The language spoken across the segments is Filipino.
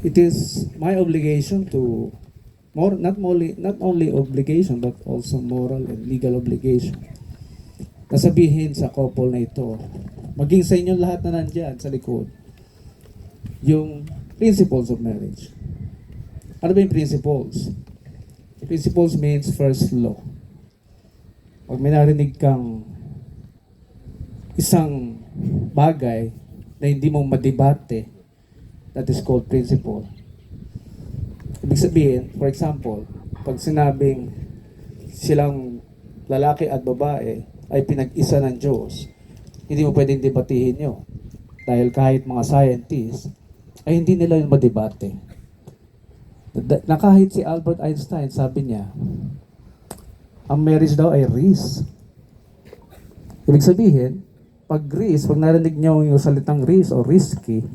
it is my obligation to not only obligation but also moral and legal obligation na sabihin sa couple na ito, maging sa inyo lahat na nandyan sa likod, yung principles of marriage. Ano ba yung principles? Principles means first law. Pag may narinig kang isang bagay na hindi mo madebate, that is called principle. Ibig sabihin, for example, pag sinabing silang lalaki at babae ay pinag-isa ng Diyos, hindi mo pwedeng debatihin yun. Dahil kahit mga scientists, ay hindi nila yun madebate. Na kahit si Albert Einstein, sabi niya, ang marriage daw ay risk. Ibig sabihin, pag risk, pag narinig niyo yung salitang risk o risky,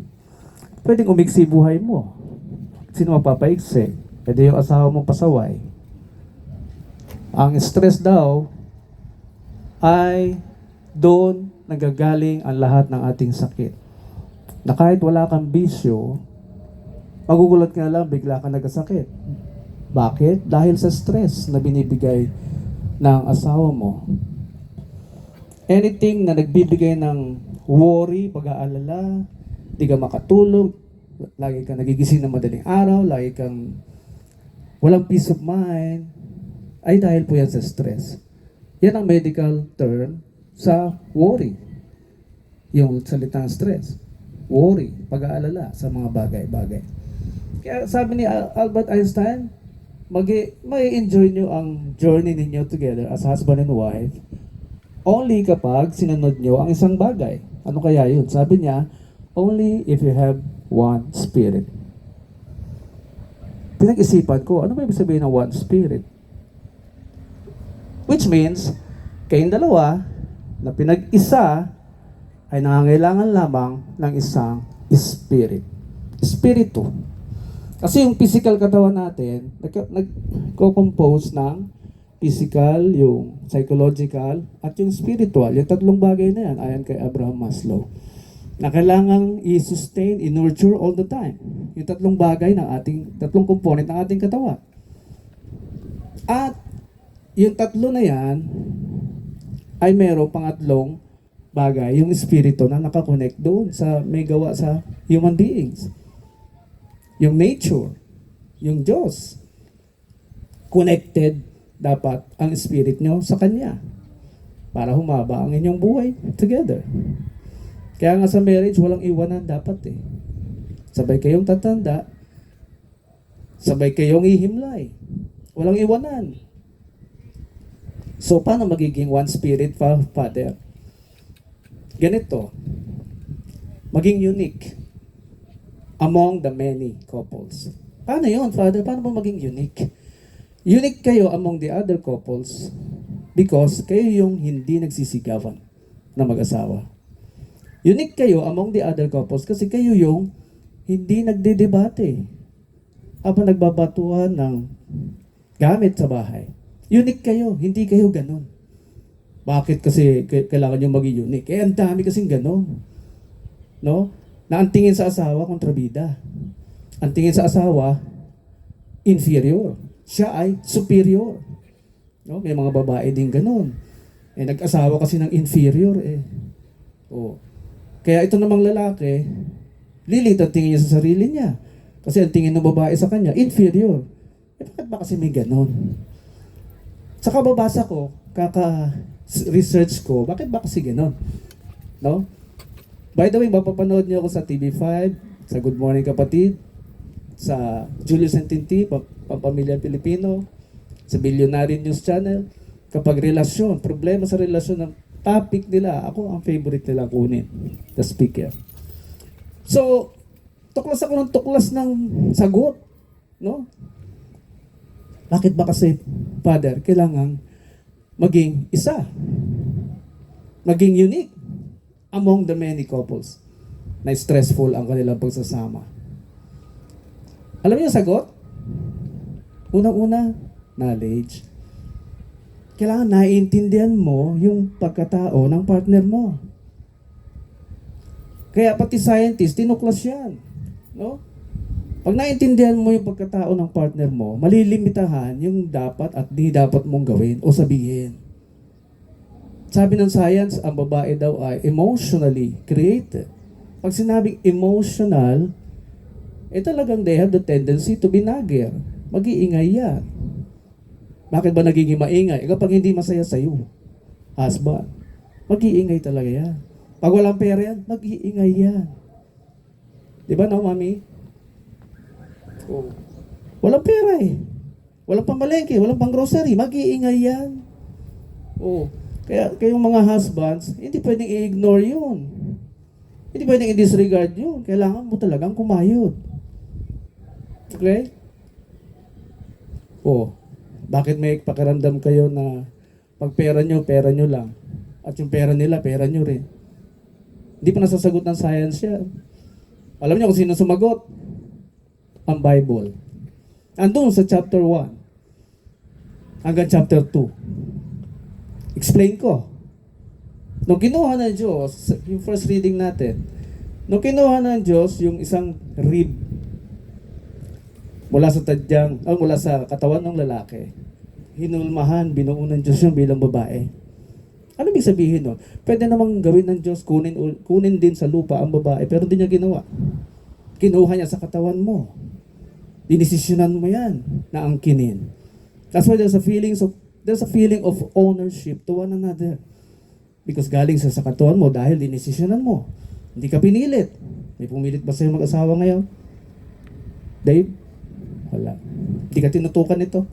pwedeng umiksi buhay mo. Sino mapapaiksi? Pwede yung asawa mo pasaway. Ang stress daw ay doon nagagaling ang lahat ng ating sakit. Na kahit wala kang bisyo, magugulat ka na lang, bigla ka nagkasakit. Bakit? Dahil sa stress na binibigay ng asawa mo. Anything na nagbibigay ng worry, pag-aalala, di ka makatulog, lagi kang nagigising ng madaling araw, lagi kang walang peace of mind, ay dahil po yan sa stress. Yan ang medical term sa worry. Yung salitang stress. Worry, pag-aalala sa mga bagay-bagay. Kaya sabi ni Albert Einstein, may enjoy nyo ang journey ninyo together as husband and wife only kapag sinunod nyo ang isang bagay. Ano kaya yun? Sabi niya, only if you have one spirit. Pinag-isipan ko, ano ba ibig sabihin ng one spirit? Which means, kayong dalawa na pinag-isa ay nangangailangan lamang ng isang spirit. Spiritu. Kasi yung physical katawan natin, nagko-compose ng physical, yung psychological, at yung spiritual. Yung tatlong bagay na yan, ayon kay Abraham Maslow, na kailangang i-sustain, i-nurture all the time. Yung tatlong bagay ng tatlong component ng ating katawan. At yung tatlo na yan, ay merong pangatlong bagay, yung espiritu na nakakonect doon sa may gawa sa human beings. Yung nature, yung Diyos. Connected dapat ang spirit nyo sa Kanya para humaba ang inyong buhay together. Kaya nga sa marriage, walang iwanan dapat eh. Sabay kayong tatanda, sabay kayong ihimlay. Walang iwanan. So, paano magiging one spirit, Father? Ganito, maging unique among the many couples. Paano yun, Father? Paano ba maging unique? Unique kayo among the other couples because kayo yung hindi nagsisigawan na mag-asawa. Unique kayo among the other couples kasi kayo yung hindi nagdedebate habang nagbabatuhan ng gamit sa bahay. Unique kayo, hindi kayo ganun. Bakit kasi kailangan nyo maging unique? Eh, ang dami kasing ganun. No? Na ang tingin sa asawa, kontrabida. Ang tingin sa asawa, inferior. Siya ay superior. No? May mga babae din ganun. Eh, nag-asawa kasi ng inferior eh. Oh. Kaya ito namang lalaki, lilit ang tingin niya sa sarili niya. Kasi ang tingin ng babae sa kanya, inferior. Eh, bakit ba kasi may ganun? Sa kababasa ko, kaka-research ko, bakit ba kasi gano'n? No? By the way, mapapanood niyo ako sa TV5, sa Good Morning Kapatid, sa Julius and Tinti, Pampamilya Pilipino, sa Billionaire News Channel. Kapag relasyon, problema sa relasyon ng topic nila, ako ang favorite nila kunin, the speaker. So, tuklas ako ng tuklas ng sagot, no? Bakit ba kasi, Father, kailangan maging isa? Maging unique among the many couples na stressful ang kanilang pagsasama. Alam niyo yung sagot? Unang-una, knowledge. Kailangan naiintindihan mo yung pagkatao ng partner mo. Kaya pati scientist, tinuklas yan. No? Pag naintindihan mo yung pagkatao ng partner mo, malilimitahan yung dapat at di dapat mong gawin o sabihin. Sabi ng science, ang babae daw ay emotionally created. Pag sinabing emotional, talagang they have the tendency to be nagger. Mag-iingay yan. Bakit ba nagiging maingay? Kapag hindi masaya sa'yo, husband, mag-iingay talaga yan. Pag walang pera yan, mag-iingay yan. Di ba no, mami? Oh. Walang pera eh. Walang pamalengke, walang pang grocery, mag-iingay yan. Oh. Kaya kayong mga husbands, hindi pwedeng i-ignore yun. Hindi pwedeng i-disregard yun. Kailangan mo talagang kumayod. Okay? Oh. Bakit may pakiramdam kayo na pag pera nyo lang. At yung pera nila, pera nyo rin. Hindi pa nasasagot ng science yan. Alam niyo kung sino sumagot? Ang Bible. Andun sa chapter 1 hanggang chapter 2. Explain ko. Nung kinuha ng Diyos, yung first reading natin, nung kinuha ng Diyos yung isang rib mula sa katawan ng lalaki, hinulmahan, binuo ng Diyos yung bilang babae. Ano ibig sabihin nun? Pwede namang gawin ng Diyos, kunin din sa lupa ang babae, pero hindi niya ginawa. Kinuha niya sa katawan mo. Dinesisyonan mo yan na angkinin. That's why there's a feeling of ownership to one another. Because galing sa katawan mo dahil dinesisyonan mo. Hindi ka pinilit. May pumilit ba sa'yo mag-asawa ngayon? Dave? Wala. Hindi ka tinutukan ito?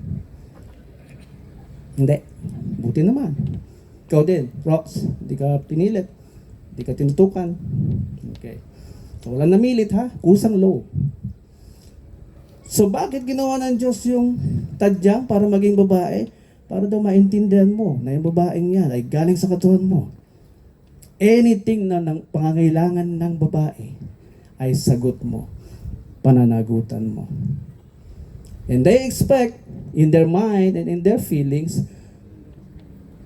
Hindi. Buti naman. Ikaw din, Rox. Hindi ka pinilit. Hindi ka tinutukan. Okay. So, wala namilit ha. Kusang low. So, bakit ginawa ng Diyos yung tadyang para maging babae? Para daw maintindihan mo na yung babaeng yan ay galing sa katawan mo. Anything na pangangailangan ng babae ay sagot mo. Pananagutan mo. And they expect in their mind and in their feelings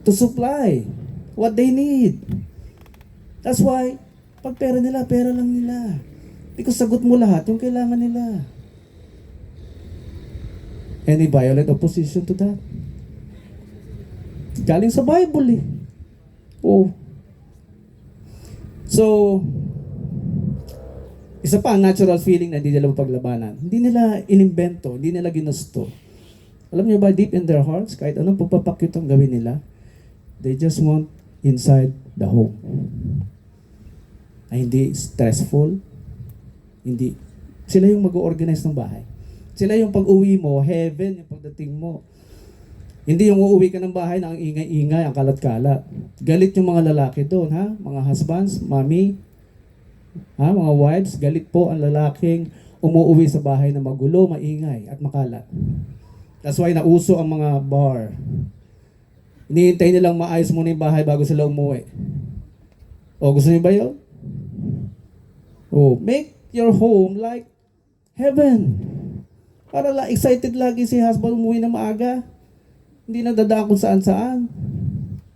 to supply what they need. That's why, pag pera nila, pera lang nila. Because sagot mo lahat yung kailangan nila. Any violent opposition to that? Galing sa Bible eh. Oh. So, isa pa ang natural feeling na hindi nila mapaglabanan. Hindi nila inimbento, hindi nila ginusto. Alam niyo ba, deep in their hearts, kahit anong pagpapakyut ang gawin nila, they just want inside the home. Ay hindi stressful, hindi. Sila yung mag-organize ng bahay. Sila yung pag-uwi mo, heaven yung pagdating mo. Hindi yung uuwi ka ng bahay na ang ingay-ingay, ang kalat-kalat. Galit yung mga lalaki doon, ha? Mga husbands, mommy, ha? Mga wives, galit po ang lalaking umuwi sa bahay na magulo, maingay, at makalat. That's why nauso ang mga bar. Hinihintay nilang maayos muna yung bahay bago sila umuwi. O, gusto niyo ba yun? O, make your home like heaven. Para excited lagi si husband umuwi na maaga. Hindi na dadaan kung saan-saan.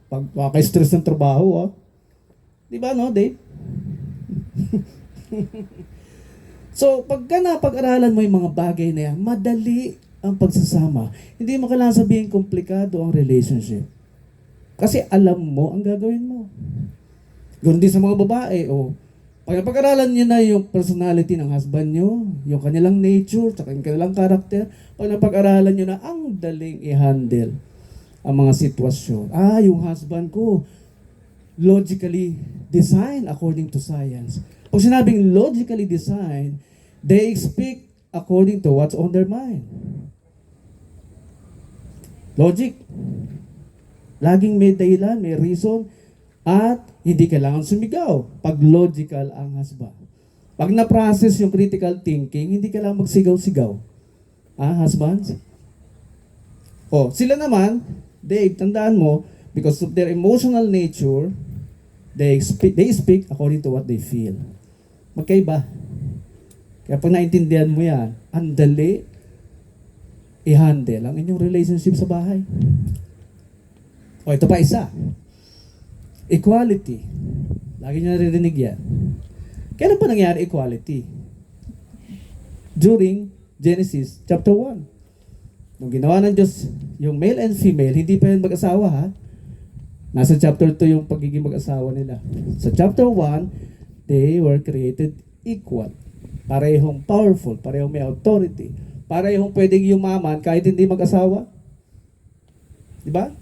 Pag stress ng trabaho, ah. Di ba, no, Dave? So, pagka napag-aralan mo yung mga bagay na yan, madali ang pagsasama. Hindi mo kailangan sabihin komplikado ang relationship. Kasi alam mo ang gagawin mo. Ganoon din sa mga babae, o pag napag-aralan nyo na yung personality ng husband nyo, yung kanilang nature, saka yung kanilang character, pag napag-aralan nyo na, ang daling i-handle ang mga sitwasyon. Yung husband ko, logically designed according to science. Pag sinabing logically designed, they speak according to what's on their mind. Logic. Laging may dahilan, may reason, at hindi kailangan sumigaw pag logical ang husband. Pag na-process yung critical thinking, hindi kailangan magsigaw-sigaw. Husbands? Sila naman, Dave, tandaan mo, because of their emotional nature, they speak according to what they feel. Magkaiba. Kaya pag naintindihan mo yan, ang dali i-handle ang inyong relationship sa bahay. Ito pa isa. Equality. Lagi nyo naririnig yan. Kailan pa nangyari equality? during Genesis chapter 1. Nung ginawa ng Diyos yung male and female, hindi pa yun mag-asawa ha. Nasa chapter 2 yung pagiging mag-asawa nila. Sa chapter 1, they were created equal. Parehong powerful, parehong may authority. Parehong pwedeng yumaman kahit hindi mag-asawa. Diba?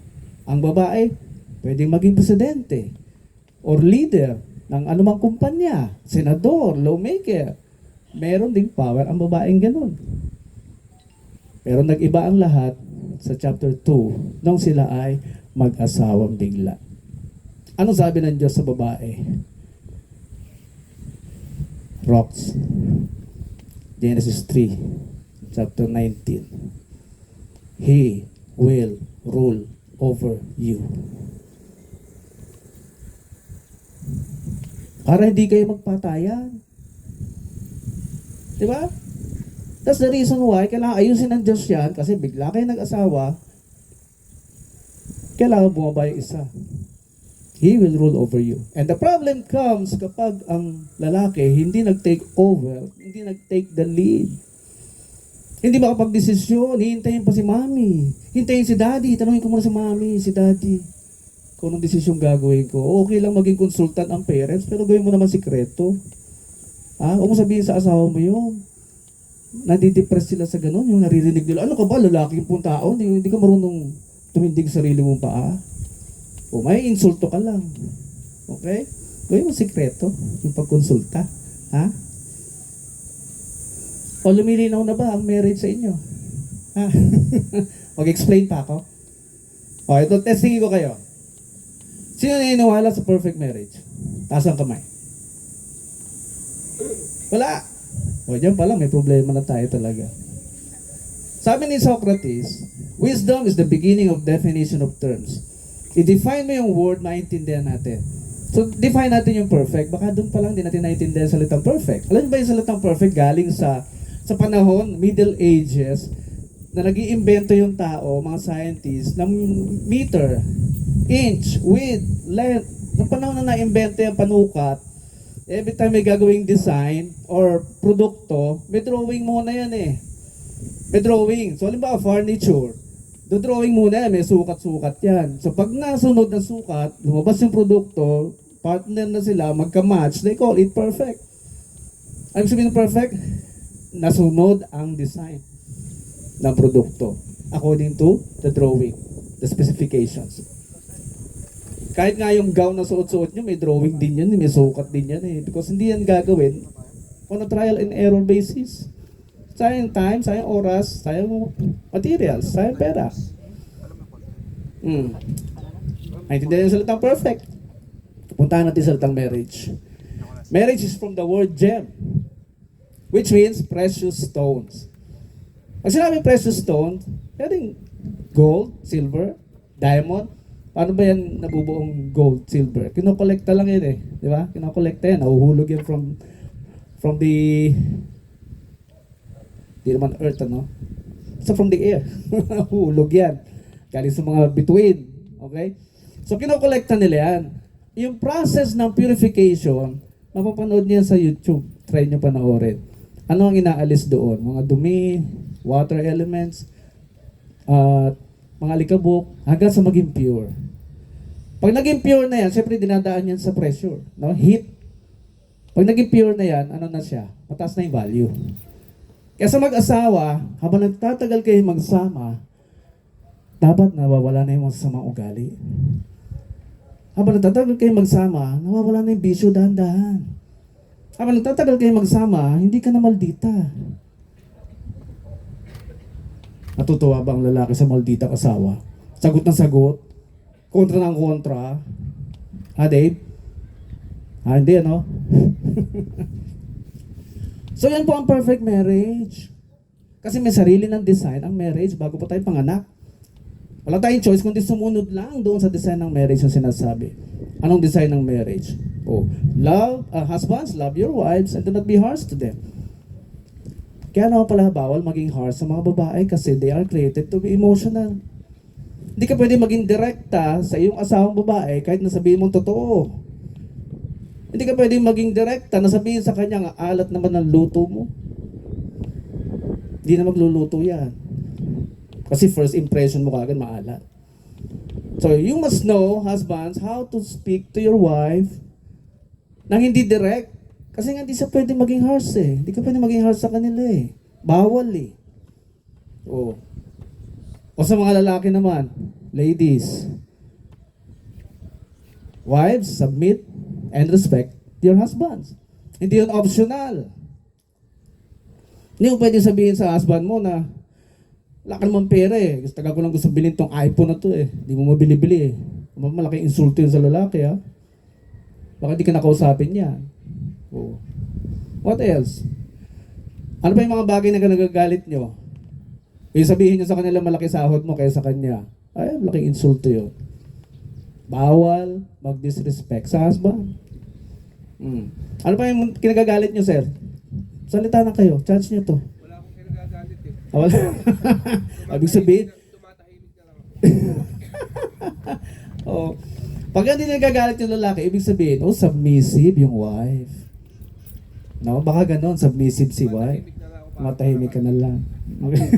Ang babae, pwedeng maging presidente or leader ng anumang kumpanya, senador, lawmaker. Meron ding power ang babaeng ganun. Pero nag-iba ang lahat sa chapter 2 nung sila ay mag-asawang bigla. Ano sabi ng Diyos sa babae? Rocks. Genesis 3, chapter 19. He will rule over you. Para hindi kayo magpatayan. Diba? That's the reason why kailangan ayusin ng Diyos yan kasi bigla kayo nag-asawa, kailangan bumaba yung isa. He will rule over you. And the problem comes kapag ang lalaki hindi nag-take over, hindi nag-take the lead. Hindi makapag-desisyon, hihintayin pa si mami. Hintayin si daddy, tanungin ko muna si mami, si daddy. Kung anong desisyon gagawin ko. Okay lang maging consultant ang parents, pero gawin mo naman sikreto. Huwag mo sabihin sa asawa mo yun. Nadidepress sila sa ganun, yung naririnig nila, ano ka ba, lalaki yung tao, hindi ka marunong tumindig sarili mong paa. O may insulto ka lang. Okay? Gawin mo sikreto, yung pagkonsulta. Ha? O lumilinaw na ba ang marriage sa inyo? Ha? Mag-explain pa ako. O, ito, testingin ko kayo. Sino naniniwala sa perfect marriage? Taas ang kamay. Wala. O, dyan pa lang, may problema na tayo talaga. Sabi ni Socrates, wisdom is the beginning of definition of terms. I-define mo yung word, maintindihan natin. So, define natin yung perfect. Baka doon pa lang, di natin naintindihan sa salitang perfect. Alam ba yung salitang perfect galing sa panahon, Middle Ages, na nag-iimbento yung tao, mga scientists, ng meter, inch, width, length. Noong panahon na na-imbento yung panukat, every time may gagawing design or produkto, may drawing muna yan eh. May drawing. So, halimbawa, furniture. Do drawing muna yan, may sukat-sukat yan. So, pag nasunod na sukat, lumabas yung produkto, partner na sila, magka-match, they call it perfect. Ano sabihin ng perfect? Nasunod ang design ng produkto according to the drawing, the specifications. Kahit nga yung gown na suot-suot nyo, may drawing din yan, may sukat din yan eh. Because hindi yan gagawin on a trial and error basis. Sayang time, sayang oras, sayang materials, sayang pera. Naintindihan yung salitang perfect. Puntahan natin sa salitang marriage. Marriage is from the word gem, which means precious stones. Pag sinabing precious stones, pwedeng gold, silver, diamond. Paano ba yan nabubuong gold, silver? Kinokolekta lang yan eh. Di ba? Kinokolekta yan. Nahuhulog yan from the di naman earth, ano? So from the air. Nahuhulog yan. Galing sa mga bituin. Okay? So kinokolekta nila yan. Yung process ng purification, mapapanood niya sa YouTube. Try nyo panoorin. Ano ang inaalis doon? Mga dumi, water elements, mga alikabok, hanggang sa maging pure. Pag naging pure na yan, syempre dinadaan yan sa pressure, no? Heat. Pag naging pure na yan, ano na siya? Mataas na yung value. Kaya sa mag-asawa, habang nagtatagal kayo magsama, dapat nawawala na yung masasamang ugali. Habang nagtatagal kayo magsama, nawawala na yung bisyo dahan-dahan. Habang nagtatagal kayo magsama, hindi ka na maldita. Natutuwa ba ang lalaki sa maldita asawa? Sagot ng sagot? Kontra ng kontra? Ha, Dave? Hindi, ano? So, yan po ang perfect marriage. Kasi may sarili ng design ang marriage bago po tayo panganak. Wala tayong choice kundi sumunod lang doon sa design ng marriage yung sinasabi. Anong design ng marriage? Husbands, love your wives and do not be harsh to them. Kaya naman pala bawal maging harsh sa mga babae kasi they are created to be emotional. Hindi ka pwede maging direkta sa iyong asawang babae kahit nasabihin mong totoo. Hindi ka pwede maging direkta na sabihin sa kanya nga alat naman ng luto mo. Hindi na magluluto yan. Kasi first impression mo kagad maalat. So, you must know, husbands, how to speak to your wife nang hindi direct. Kasi nga hindi siya pwede maging harsh eh. Hindi ka pwede maging harsh sa kanila eh. Bawal eh. Oh. O sa mga lalaki naman, ladies, wives, submit and respect your husbands. Hindi yun optional. Hindi mo pwede sabihin sa husband mo na wala ka naman pera eh. Tagal ko lang gusto bilhin tong iPhone na to eh. Hindi mo mabili-bili eh. Malaking insulto yun sa lalaki ha. Baka di ka nakausapin yan. Oh. What else? Ano pa yung mga bagay na nagagalit nyo? Yung sabihin nyo sa kanila malaki sahod mo kaysa sa kanya. Ay, malaking insulto yun. Bawal mag-disrespect sa husband. Ano pa yung kinagagalit nyo, sir? Salita na kayo. Charge nyo to. Wala akong kinagagalit eh. Wala. Ibig sabihin, Tumatahimik na lang ako. oh. Pag hindi nagagalit yung lalaki, ibig sabihin, submissive yung wife. No? Baka ganon, submissive si wife. Tumatahimik na lang ako. Matahimik ka na lang. Okay.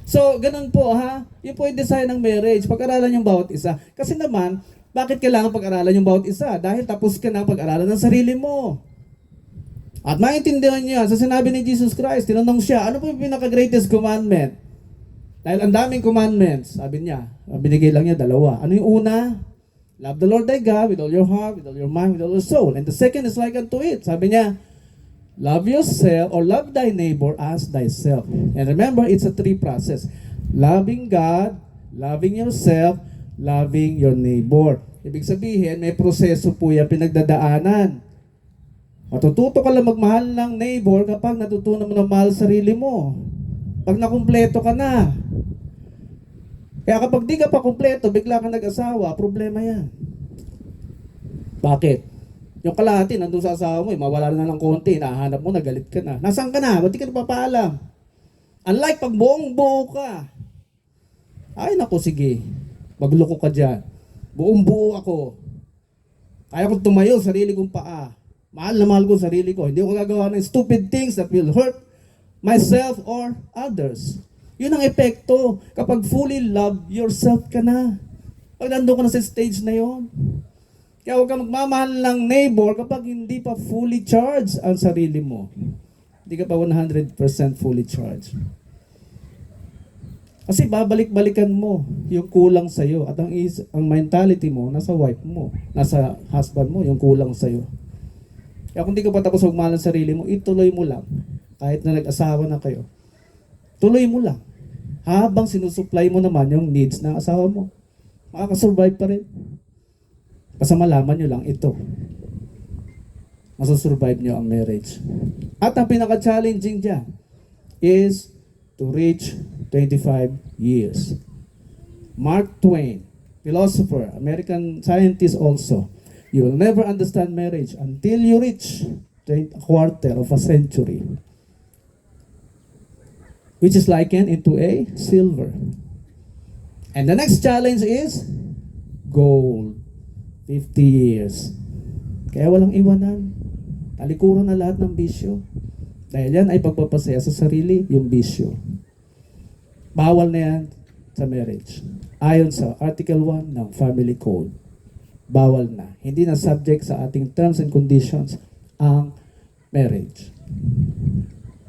So, ganun po ha. Yun po yung design ng marriage. Pag-aralan yung bawat isa. Kasi naman, bakit kailangan pag-aralan yung bawat isa? Dahil tapos ka na pag-aralan ng sarili mo. At maintindihan niya, sa sinabi ni Jesus Christ, tinanong siya, ano po yung pinaka-greatest commandment? Dahil ang daming commandments, sabi niya, binigay lang niya 2. Ano yung una? Love the Lord thy God with all your heart, with all your mind, with all your soul. And the second is like unto it. Sabi niya, love yourself or love thy neighbor as thyself. And remember, it's a 3 process. Loving God, loving yourself, loving your neighbor. Ibig sabihin, may proseso po yan pinagdadaanan. Matututo ka lang magmahal ng neighbor kapag natutunan mo na mahal sarili mo. Pag nakumpleto ka na. Kaya kapag di ka pa kumpleto, bigla ka nag-asawa, problema yan. Bakit? Yung kalahati, nandun sa asawa mo, mawala na lang konti, nahanap mo, nagalit ka na. Nasaan ka na? Ba't di ka napapaalam? Unlike pag buong-buo ka. Ay, naku, sige. Magloko ka dyan. Buong-buo ako. Kaya kong tumayo, sarili kong paa. Mahal na mahal ko sarili ko. Hindi ko gagawa ng stupid things that will hurt myself or others. Yun ang epekto kapag fully love yourself ka na. Pag nandun ka na sa stage na yon. Kaya huwag ka magmamahal ng neighbor kapag hindi pa fully charged ang sarili mo. Hindi ka pa 100% fully charged. Kasi babalik-balikan mo yung kulang sa'yo. At ang mentality mo, nasa wife mo, nasa husband mo, yung kulang sa'yo. Kaya kung di ka pa tapos magmahal ng sarili mo, ituloy mo lang. Kahit na nag-asawa na kayo. Tuloy mo lang. Habang sinusupply mo naman yung needs ng asawa mo. Makakasurvive pa rin. Basta malaman nyo lang ito. Masusurvive nyo ang marriage. At ang pinaka-challenging dyan is to reach 25 years. Mark Twain, philosopher, American scientist also, you will never understand marriage until you reach a quarter of a century, which is likened into a silver. And the next challenge is gold. 50 years. Kaya walang iwanan. Talikuran na lahat ng bisyo. Dahil yan ay pagpapasaya sa sarili, yung bisyo. Bawal na yan sa marriage. Ayon sa Article 1 ng Family Code. Bawal na. Hindi na subject sa ating terms and conditions ang marriage.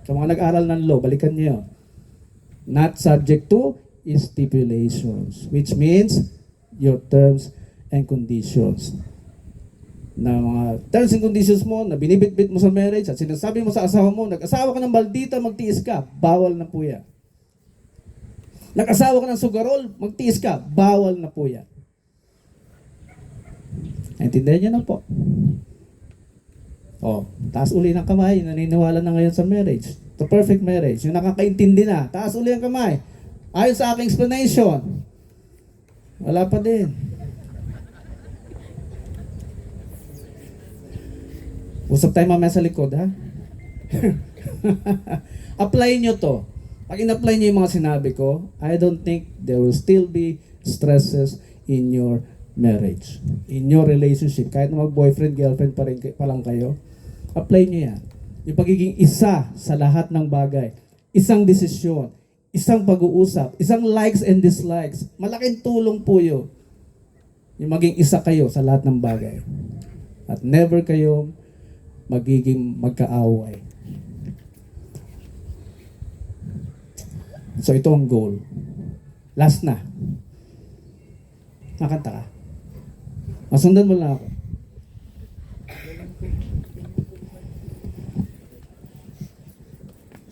Sa mga nag-aral ng law, balikan niyo. Not subject to stipulations, which means your terms and conditions. Na mga terms and conditions mo na binibitbit mo sa marriage at sinasabi mo sa asawa mo, nag-asawa ka ng maldita, magtiis ka, bawal na po yan. Nag-asawa ka ng sugarol, magtiis ka, bawal na po yan. Intindihan niyo na po. Taas uli ng kamay, naniniwala na ngayon sa marriage. The perfect marriage. Yung nakakaintindi na, taas uli ang kamay. Ayon sa aking explanation. Wala pa din. Usap tayo mamaya sa likod, ha? Apply nyo to. Pag in-apply nyo yung mga sinabi ko, I don't think there will still be stresses in your marriage, in your relationship. Kahit na mag-boyfriend, girlfriend pa lang kayo, apply nyo yan. Yung pagiging isa sa lahat ng bagay. isang desisyon, isang pag-uusap, isang likes and dislikes. Malaking tulong po yun. Yung maging isa kayo sa lahat ng bagay. At never kayo magiging magkaaway. So ito ang goal. Last na. Nakanta ka. Masundan mo lang ako.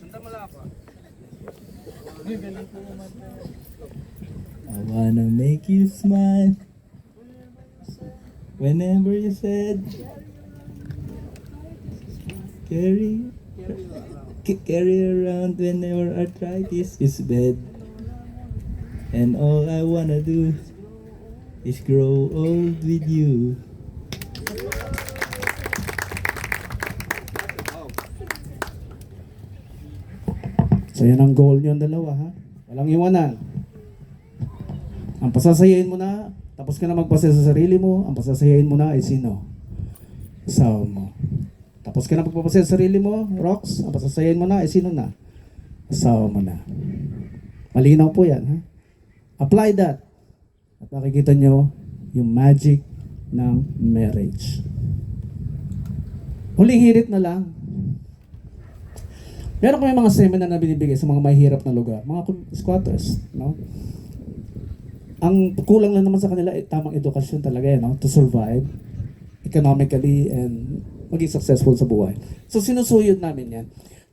Sundan mo lang ako. I wanna make you smile whenever you said carry around whenever arthritis is bad, and all I wanna do is grow old with you. So yan ang goal nyo ang dalawa, ha? Walang iwanan. Ang pasasayain mo na, tapos ka na magpasaya sa sarili mo, ang pasasayain mo na ay sino? Asawa mo. Tapos ka na magpapasaya sa sarili mo, Rox, ang pasasayain mo na ay sino na? Asawa mo na. Malinaw po yan, ha? Apply that. At makikita nyo yung magic ng marriage. Huling hirit na lang. Meron kami mga seminar na binibigay sa mga mahihirap na lugar, mga squatters, no? Ang kulang lang naman sa kanila ay tamang edukasyon talaga, no? To survive economically and maging successful sa buhay. So sinusuyod namin yan.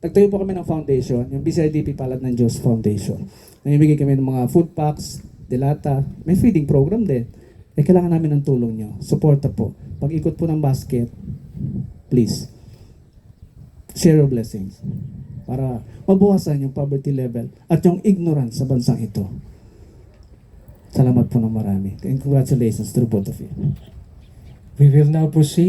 Nagtayo po kami ng foundation, yung BCIDP Palad ng Diyos Foundation. Namimigay kami ng mga food packs, delata, may feeding program din. Kailangan namin ng tulong nyo. Suporta po. Pag-ikot po ng basket, please, share your blessings para mabawasan yung poverty level at yung ignorance sa bansang ito. Salamat po ng marami. And congratulations to the both of you. We will now proceed.